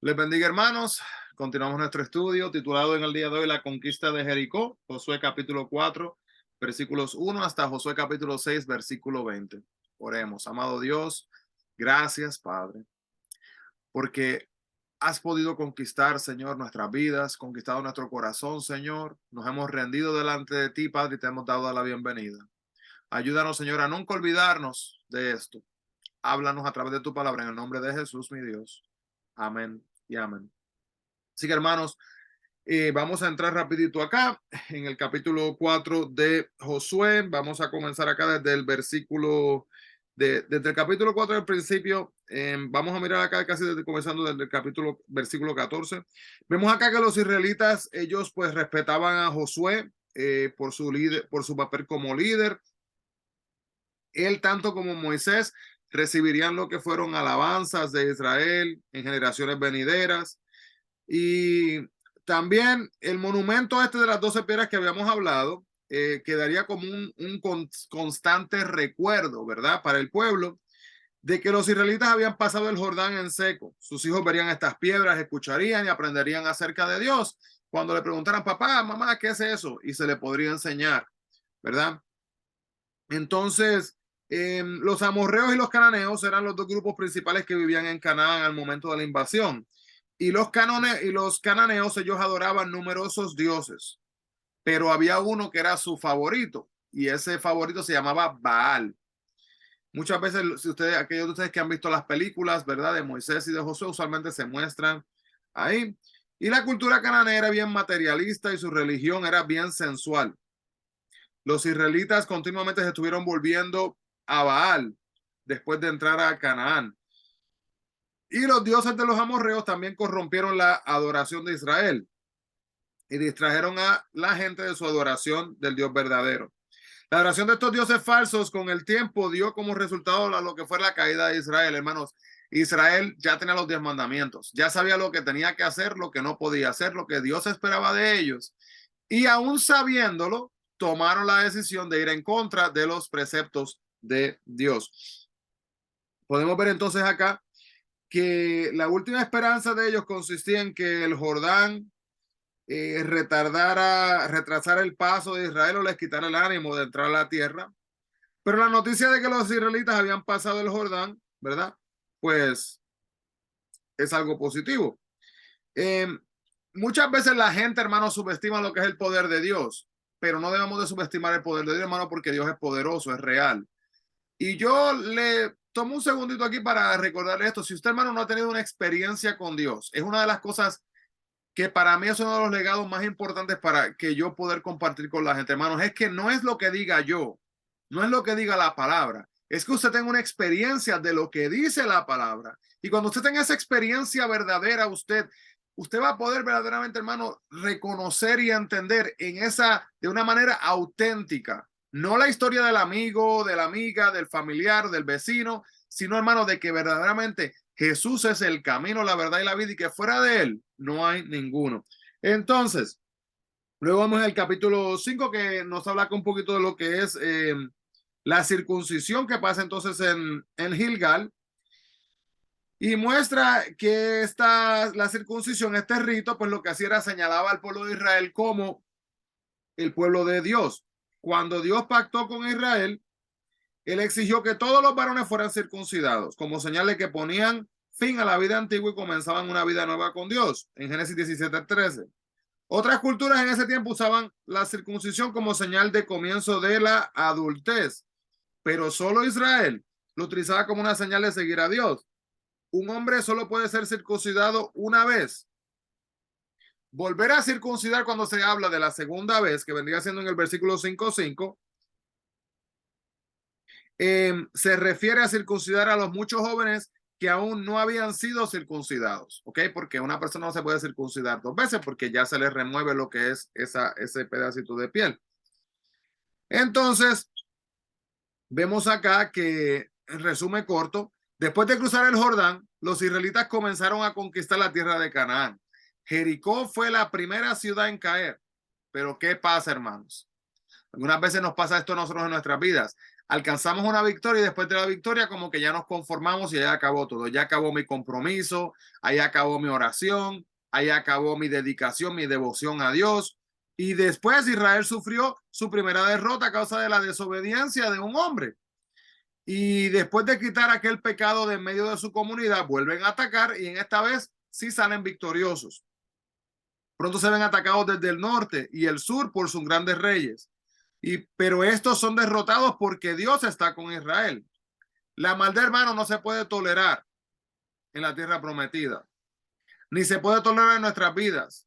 Les bendiga, hermanos. Continuamos nuestro estudio titulado en el día de hoy La conquista de Jericó, Josué capítulo 4, versículos 1 hasta Josué capítulo 6, versículo 20. Oremos, amado Dios, gracias, Padre, porque has podido conquistar, Señor, nuestras vidas, conquistado nuestro corazón, Señor. Nos hemos rendido delante de ti, Padre, y te hemos dado la bienvenida. Ayúdanos, Señor, a nunca olvidarnos de esto. Háblanos a través de tu palabra en el nombre de Jesús, mi Dios. Amén y amén. Así que, hermanos, vamos a entrar rapidito acá en el capítulo 4 de Josué. Vamos a comenzar acá desde el versículo, desde el capítulo 4 del principio. Vamos a mirar acá casi desde comenzando desde el capítulo, versículo 14. Vemos acá que los israelitas, ellos pues respetaban a Josué por su líder, por su papel como líder. Él, tanto como Moisés, recibirían lo que fueron alabanzas de Israel en generaciones venideras. Y también el monumento este de las 12 piedras que habíamos hablado quedaría como un constante recuerdo, ¿verdad? Para el pueblo de que los israelitas habían pasado el Jordán en seco. Sus hijos verían estas piedras, escucharían y aprenderían acerca de Dios. Cuando le preguntaran, papá, mamá, ¿qué es eso? Y se le podría enseñar, ¿verdad? Entonces, los amorreos y los cananeos eran los dos grupos principales que vivían en Canaán al momento de la invasión. Y los cananeos, ellos adoraban numerosos dioses, pero había uno que era su favorito, y ese favorito se llamaba Baal. Muchas veces, si ustedes, aquellos de ustedes que han visto las películas, ¿verdad? De Moisés y de Josué, usualmente se muestran ahí. Y la cultura cananea era bien materialista y su religión era bien sensual. Los israelitas continuamente se estuvieron volviendo a Baal después de entrar a Canaán. Y los dioses de los amorreos también corrompieron la adoración de Israel y distrajeron a la gente de su adoración del Dios verdadero. La adoración de estos dioses falsos con el tiempo dio como resultado lo que fue la caída de Israel, hermanos. Israel ya tenía los 10 mandamientos, ya sabía lo que tenía que hacer, lo que no podía hacer, lo que Dios esperaba de ellos. Y aún sabiéndolo, tomaron la decisión de ir en contra de los preceptos de Dios. Podemos ver entonces acá que la última esperanza de ellos consistía en que el Jordán retrasara el paso de Israel o les quitara el ánimo de entrar a la tierra. Pero la noticia de que los israelitas habían pasado el Jordán, ¿verdad? Pues es algo positivo. Eh, Muchas veces la gente, hermano, subestima lo que es el poder de Dios, pero no debemos de subestimar el poder de Dios, hermano, porque Dios es poderoso, es real. Y yo le tomo un segundito aquí para recordarle esto. Si usted, hermano, no ha tenido una experiencia con Dios, es una de las cosas que para mí es uno de los legados más importantes para que yo poder compartir con la gente, hermanos, es que no es lo que diga yo, no es lo que diga la palabra, es que usted tenga una experiencia de lo que dice la palabra. Y cuando usted tenga esa experiencia verdadera, usted va a poder verdaderamente, hermano, reconocer y entender de una manera auténtica, no la historia del amigo, de la amiga, del familiar, del vecino, sino, hermano, de que verdaderamente Jesús es el camino, la verdad y la vida, y que fuera de él no hay ninguno. Entonces, luego vamos al capítulo 5 que nos habla un poquito de lo que es la circuncisión que pasa entonces en Gilgal, y muestra que la circuncisión, este rito, pues lo que hacía era señalaba al pueblo de Israel como el pueblo de Dios. Cuando Dios pactó con Israel, él exigió que todos los varones fueran circuncidados, como señal de que ponían fin a la vida antigua y comenzaban una vida nueva con Dios, en Génesis 17:13. Otras culturas en ese tiempo usaban la circuncisión como señal de comienzo de la adultez, pero solo Israel lo utilizaba como una señal de seguir a Dios. Un hombre solo puede ser circuncidado una vez. Volver a circuncidar cuando se habla de la segunda vez, que vendría siendo en el versículo 5:5, se refiere a circuncidar a los muchos jóvenes que aún no habían sido circuncidados, ¿ok? Porque una persona no se puede circuncidar 2 veces porque ya se le remueve lo que es ese pedacito de piel. Entonces, vemos acá que, en resumen corto, después de cruzar el Jordán, los israelitas comenzaron a conquistar la tierra de Canaán. Jericó fue la primera ciudad en caer. Pero ¿qué pasa, hermanos? Algunas veces nos pasa esto a nosotros en nuestras vidas. alcanzamos una victoria y después de la victoria como que ya nos conformamos y ya acabó todo, ya acabó mi compromiso, ahí acabó mi oración, ahí acabó mi dedicación, mi devoción a Dios. Y después Israel sufrió su primera derrota a causa de la desobediencia de un hombre. Y después de quitar aquel pecado de en medio de su comunidad, vuelven a atacar y en esta vez sí salen victoriosos. Pronto se ven atacados desde el norte y el sur por sus grandes reyes. Pero estos son derrotados porque Dios está con Israel. La maldad, hermano, no se puede tolerar en la tierra prometida, ni se puede tolerar en nuestras vidas.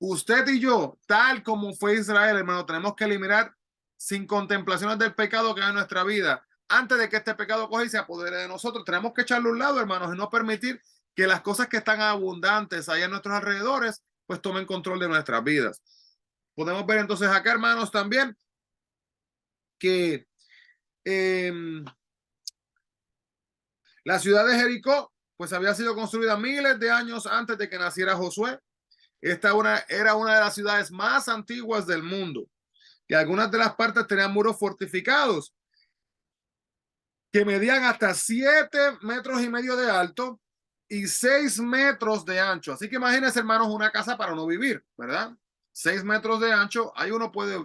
Usted y yo, tal como fue Israel, hermano, tenemos que eliminar sin contemplaciones del pecado que hay en nuestra vida. Antes de que este pecado coja y se apodere de nosotros, tenemos que echarlo a un lado, hermanos, y no permitir que las cosas que están abundantes ahí en nuestros alrededores, pues tomen control de nuestras vidas. Podemos ver entonces acá, hermanos, también que la ciudad de Jericó, pues había sido construida miles de años antes de que naciera Josué. Esta era una de las ciudades más antiguas del mundo, que algunas de las partes tenían muros fortificados que medían hasta 7,5 metros de alto y 6 metros de ancho. Así que imagínense, hermanos, una casa para no vivir, ¿verdad? 6 metros de ancho, ahí uno puede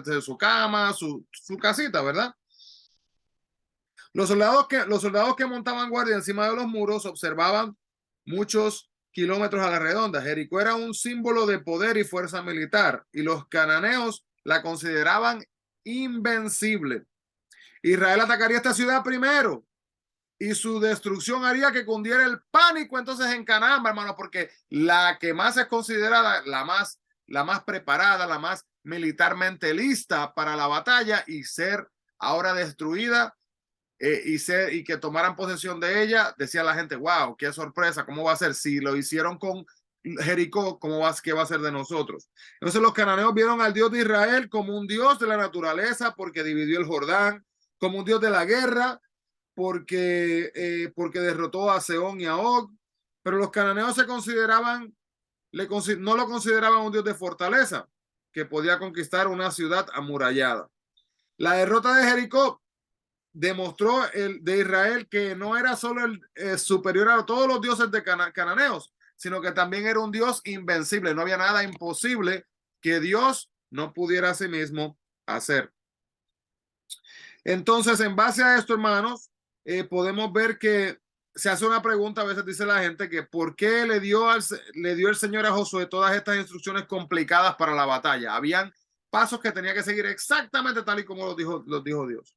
tener su cama, su casita, ¿verdad? Los soldados que montaban guardia encima de los muros observaban muchos kilómetros a la redonda. Jericó era un símbolo de poder y fuerza militar y los cananeos la consideraban invencible. Israel atacaría esta ciudad primero y su destrucción haría que cundiera el pánico entonces en Canaán, hermano, porque la que más es considerada la más preparada, la más militarmente lista para la batalla y ser ahora destruida y que tomaran posesión de ella, decía la gente, wow, qué sorpresa, ¿cómo va a ser? Si lo hicieron con Jericó, ¿qué va a ser de nosotros? Entonces los cananeos vieron al Dios de Israel como un Dios de la naturaleza porque dividió el Jordán, como un Dios de la guerra porque derrotó a Sehón y a Og, pero los cananeos no lo consideraban un Dios de fortaleza que podía conquistar una ciudad amurallada. La derrota de Jericó demostró de Israel que no era solo superior a todos los dioses de cananeos, sino que también era un Dios invencible. No había nada imposible que Dios no pudiera a sí mismo hacer. Entonces, en base a esto, hermanos, podemos ver que se hace una pregunta, a veces dice la gente que ¿por qué le dio el Señor a Josué todas estas instrucciones complicadas para la batalla? Habían pasos que tenía que seguir exactamente tal y como los dijo Dios.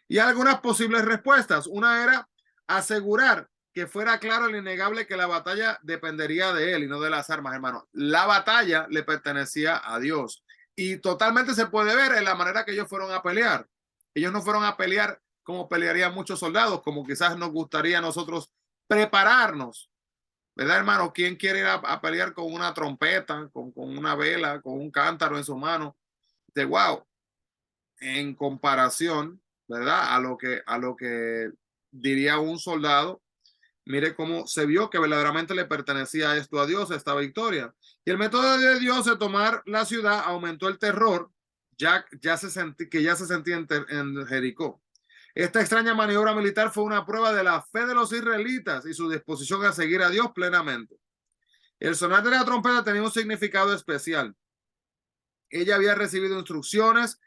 Y algunas posibles respuestas. Una era asegurar que fuera claro e innegable que la batalla dependería de él y no de las armas, hermano. La batalla le pertenecía a Dios. Y totalmente se puede ver en la manera que ellos fueron a pelear. Ellos no fueron a pelear como pelearían muchos soldados, como quizás nos gustaría a nosotros prepararnos. ¿Verdad, hermano? ¿Quién quiere ir a pelear con una trompeta, con una vela, con un cántaro en su mano? De wow, en comparación, ¿verdad? A lo que diría un soldado, mire cómo se vio que verdaderamente le pertenecía esto a Dios, esta victoria. Y el método de Dios de tomar la ciudad aumentó el terror ya se sentía en Jericó. Esta extraña maniobra militar fue una prueba de la fe de los israelitas y su disposición a seguir a Dios plenamente. El sonar de la trompeta tenía un significado especial. Ella había recibido instrucciones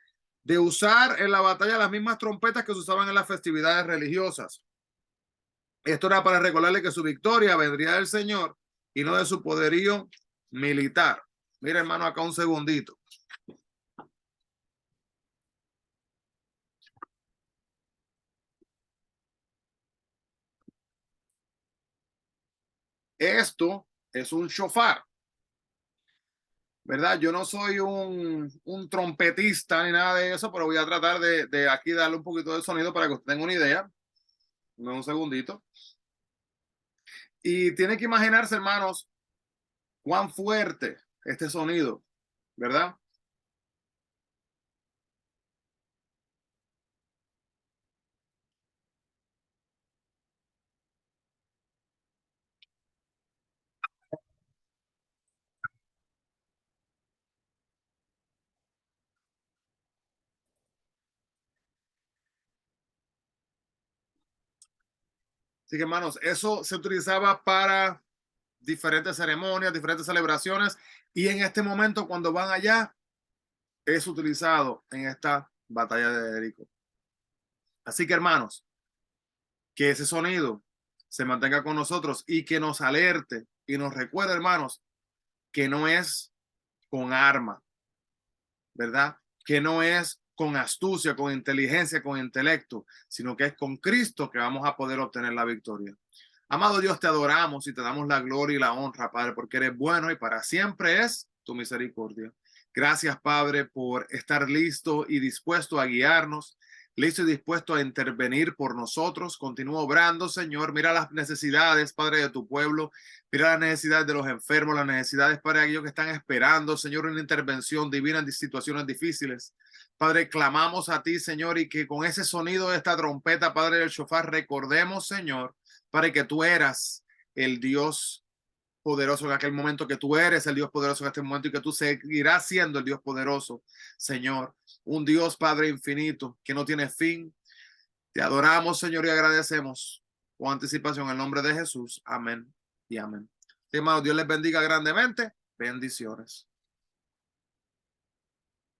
de usar en la batalla las mismas trompetas que se usaban en las festividades religiosas. Esto era para recordarle que su victoria vendría del Señor y no de su poderío militar. Mira, hermano, acá un segundito. Esto es un shofar, ¿verdad? Yo no soy un trompetista ni nada de eso, pero voy a tratar de aquí darle un poquito de sonido para que usted tenga una idea. Un segundito. Y tiene que imaginarse, hermanos, cuán fuerte este sonido, ¿verdad? Así que, hermanos, eso se utilizaba para diferentes ceremonias, diferentes celebraciones, y en este momento, cuando van allá, es utilizado en esta batalla de Jericó. Así que, hermanos, que ese sonido se mantenga con nosotros y que nos alerte y nos recuerde, hermanos, que no es con arma, ¿verdad? Que no es con astucia, con inteligencia, con intelecto, sino que es con Cristo que vamos a poder obtener la victoria. Amado Dios, te adoramos y te damos la gloria y la honra, Padre, porque eres bueno y para siempre es tu misericordia. Gracias, Padre, por estar listo y dispuesto a guiarnos, listo y dispuesto a intervenir por nosotros. Continúa obrando, Señor. Mira las necesidades, Padre, de tu pueblo. Mira las necesidades de los enfermos, las necesidades para aquellos que están esperando, Señor, una intervención divina en situaciones difíciles. Padre, clamamos a ti, Señor, y que con ese sonido de esta trompeta, Padre del shofar, recordemos, Señor, para que tú eras el Dios poderoso en aquel momento, que tú eres el Dios poderoso en este momento y que tú seguirás siendo el Dios poderoso, Señor. Un Dios, Padre infinito, que no tiene fin. Te adoramos, Señor, y agradecemos con anticipación en el nombre de Jesús. Amén y amén. Hermanos, Dios les bendiga grandemente. Bendiciones.